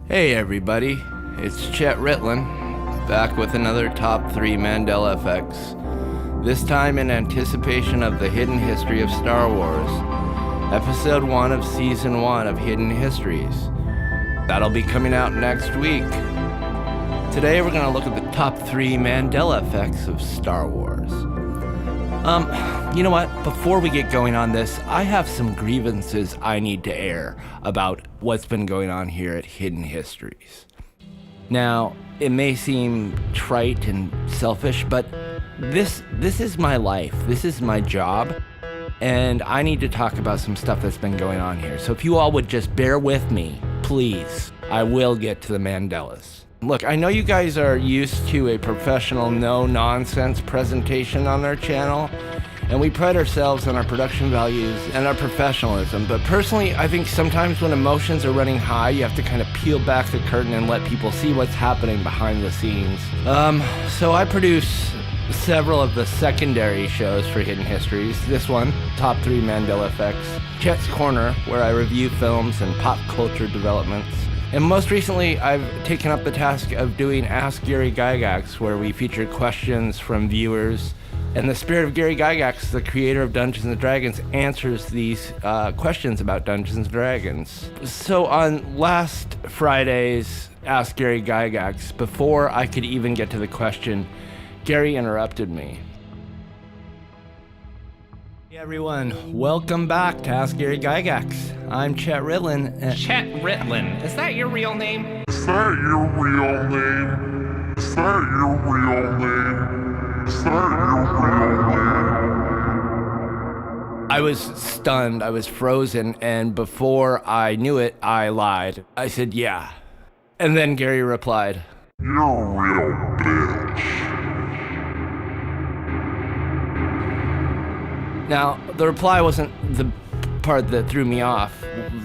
Hey everybody, it's Chet Ritlin, back with another Top 3 Mandela Effects, this time in anticipation of the hidden history of Star Wars, Episode 1 of Season 1 of Hidden Histories. That'll be coming out next week. Today we're going to look at the Top 3 Mandela Effects of Star Wars. You know what? Before we get going on this, I have some grievances I need to air about what's been going on here at Hidden Histories. Now, it may seem trite and selfish, but this is my life. This is my job, and I need to talk about some stuff that's been going on here. So if you all would just bear with me, please, I will get to the Mandelas. Look, I know you guys are used to a professional, no-nonsense presentation on our channel, and we pride ourselves on our production values and our professionalism, but personally, I think sometimes when emotions are running high, you have to kind of peel back the curtain and let people see what's happening behind the scenes. So I produce several of the secondary shows for Hidden Histories. This one, Top 3 Mandela Effects, Chet's Corner, where I review films and pop culture developments. And most recently, I've taken up the task of doing Ask Gary Gygax, where we feature questions from viewers. And the spirit of Gary Gygax, the creator of Dungeons & Dragons, answers these questions about Dungeons & Dragons. So on last Friday's Ask Gary Gygax, before I could even get to the question, Gary interrupted me. Hey everyone, welcome back to Ask Gary Gygax. I'm Chet Ritlin. Chet Ritlin. Is that your real name? Is that your real name? Is that your real name? Is that your real name? I was stunned, I was frozen, and before I knew it, I lied. I said, yeah. And then Gary replied, You're a real bitch. Now, the reply wasn't the part that threw me off.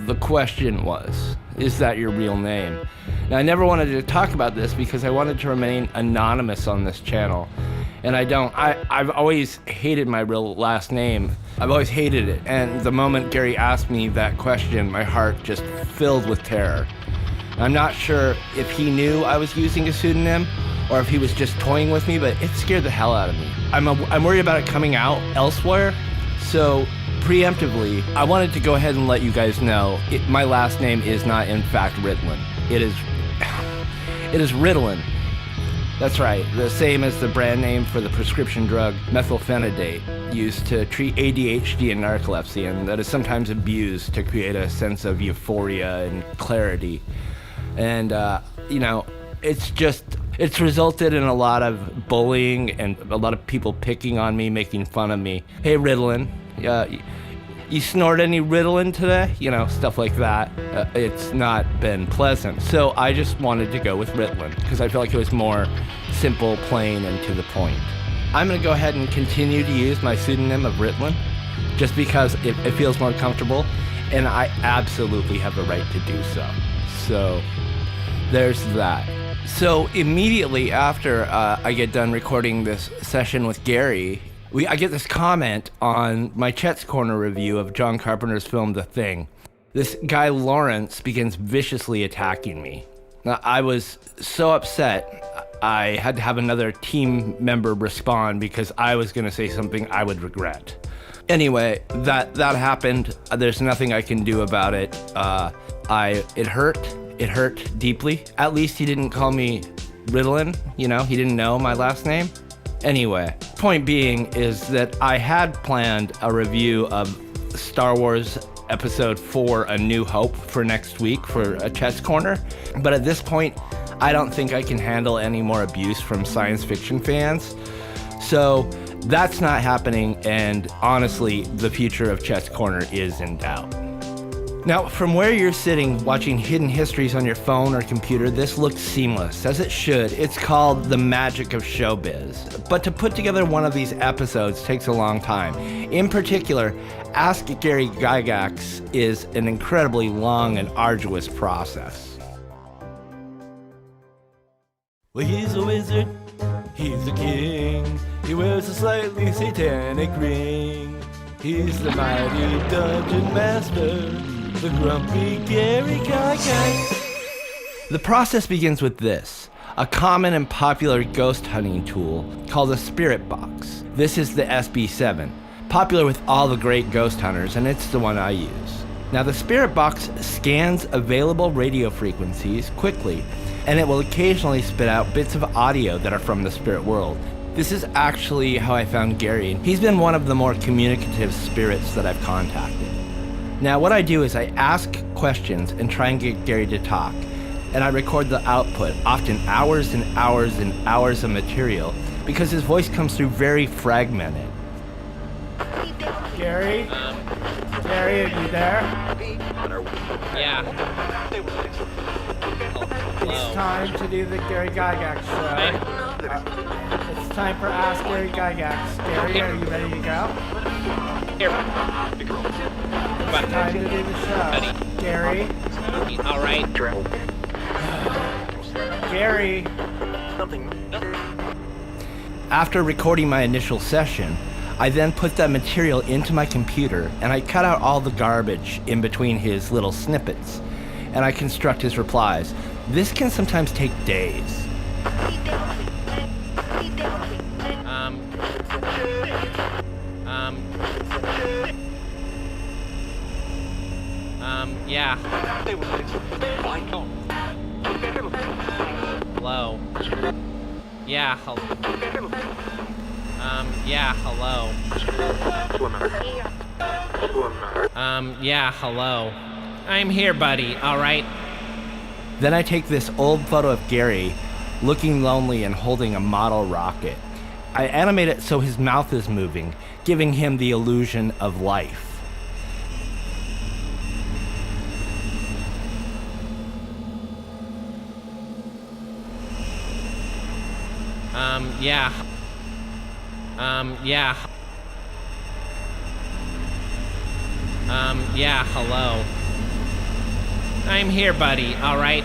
The question was, is that your real name? Now, I never wanted to talk about this because I wanted to remain anonymous on this channel. And I don't. I've always hated my real last name. I've always hated it. And the moment Gary asked me that question, my heart just filled with terror. I'm not sure if he knew I was using a pseudonym or if he was just toying with me, but it scared the hell out of me. I'm worried about it coming out elsewhere. So, preemptively, I wanted to go ahead and let you guys know my last name is not, in fact, Ritlin. It is Ritalin. That's right, the same as the brand name for the prescription drug methylphenidate used to treat ADHD and narcolepsy, and that is sometimes abused to create a sense of euphoria and clarity. And, it's resulted in a lot of bullying and a lot of people picking on me, making fun of me. Hey, Ritalin, you snort any Ritalin today? Stuff like that. It's not been pleasant. So I just wanted to go with Ritalin because I feel like it was more simple, plain, and to the point. I'm going to go ahead and continue to use my pseudonym of Ritalin just because it feels more comfortable, and I absolutely have the right to do so. So there's that. So immediately after I get done recording this session with Gary, I get this comment on my Chet's Corner review of John Carpenter's film The Thing. This guy Lawrence begins viciously attacking me. Now, I was so upset, I had to have another team member respond because I was going to say something I would regret. Anyway, that happened. There's nothing I can do about it. It hurt. It hurt deeply. At least he didn't call me Ritalin. He didn't know my last name. Anyway, point being is that I had planned a review of Star Wars Episode 4, A New Hope, for next week for a Chet's Corner. But at this point, I don't think I can handle any more abuse from science fiction fans. So that's not happening, and honestly, the future of Chet's Corner is in doubt. Now, from where you're sitting watching Hidden Histories on your phone or computer, this looks seamless, as it should. It's called the magic of showbiz. But to put together one of these episodes takes a long time. In particular, Ask Gary Gygax is an incredibly long and arduous process. Well, he's a wizard, he's a king, he wears a slightly satanic ring. He's the mighty dungeon master, the grumpy Gary Gygax. The process begins with this: a common and popular ghost hunting tool called a spirit box. This is the SB7, popular with all the great ghost hunters, and it's the one I use. Now, the spirit box scans available radio frequencies quickly, and it will occasionally spit out bits of audio that are from the spirit world. This is actually how I found Gary. He's been one of the more communicative spirits that I've contacted. Now, what I do is I ask questions and try and get Gary to talk, and I record the output, often hours and hours and hours of material, because his voice comes through very fragmented. Gary? Gary, are you there? Yeah. It's time to do the Gary Gygax show. It's time for Ask Gary Gygax. Gary, are you ready to go? Here. It's time to do the show. Gary? All right. Gary? After recording my initial session, I then put that material into my computer and I cut out all the garbage in between his little snippets, and I construct his replies. This can sometimes take days. Yeah. Hello. Yeah, yeah, hello. Yeah, hello. I'm here, buddy, alright? Then I take this old photo of Gary looking lonely and holding a model rocket. I animate it so his mouth is moving, giving him the illusion of life. Yeah. Yeah. Yeah, hello. I'm here, buddy, alright?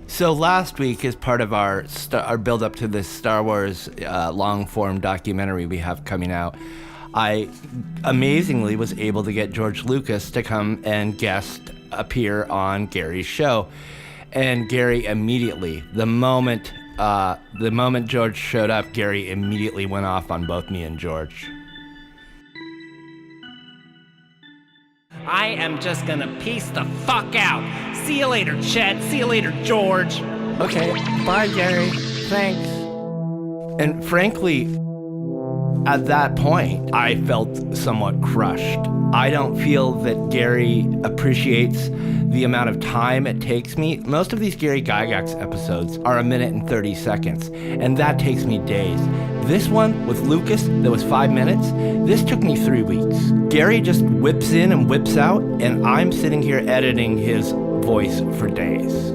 So last week, as part of our build up to this Star Wars long form documentary we have coming out, I amazingly was able to get George Lucas to come and guest appear on Gary's show. And Gary immediately, the moment George showed up, Gary immediately went off on both me and George. I am just gonna peace the fuck out. See you later, Chet. See you later, George. Okay, bye, Gary. Thanks. And frankly, at that point, I felt somewhat crushed. I don't feel that Gary appreciates the amount of time it takes me. Most of these Gary Gygax episodes are 1 minute and 30 seconds, and that takes me days. This one with Lucas that was 5 minutes, this took me 3 weeks. Gary just whips in and whips out, and I'm sitting here editing his voice for days.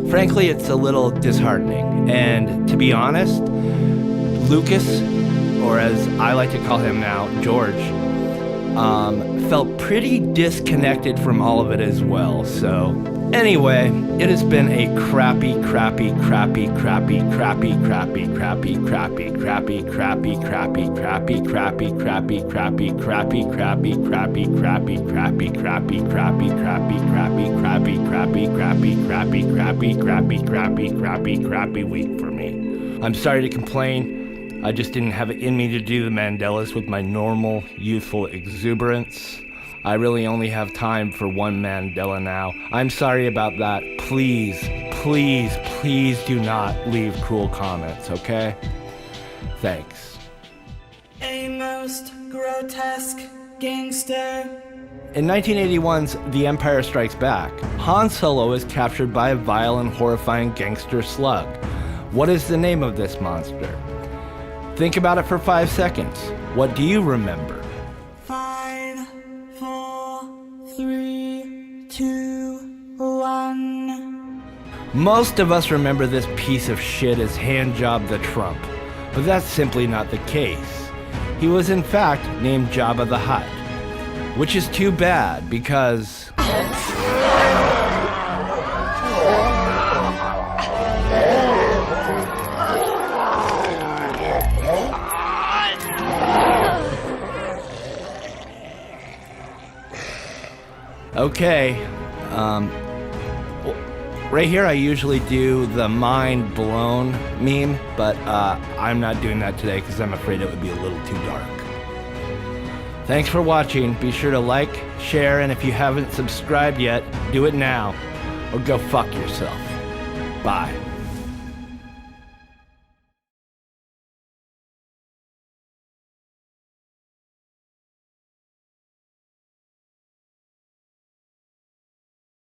Frankly, it's a little disheartening. And to be honest, Lucas, or as I like to call him now, George, felt pretty disconnected from all of it as well. So anyway, it has been a crappy week for me. I'm sorry to complain. I just didn't have it in me to do the Mandelas with my normal, youthful exuberance. I really only have time for one Mandela now. I'm sorry about that. Please do not leave cruel comments, okay? Thanks. A most grotesque gangster. In 1981's The Empire Strikes Back, Han Solo is captured by a vile and horrifying gangster slug. What is the name of this monster? Think about it for 5 seconds. What do you remember? 5, 4, 3, 2, 1. Most of us remember this piece of shit as Handjob the Trump, but that's simply not the case. He was in fact named Jabba the Hutt, which is too bad because... Okay. Right here, I usually do the mind blown meme, but I'm not doing that today because I'm afraid it would be a little too dark. Thanks for watching. Be sure to like, share, and if you haven't subscribed yet, do it now or go fuck yourself. Bye.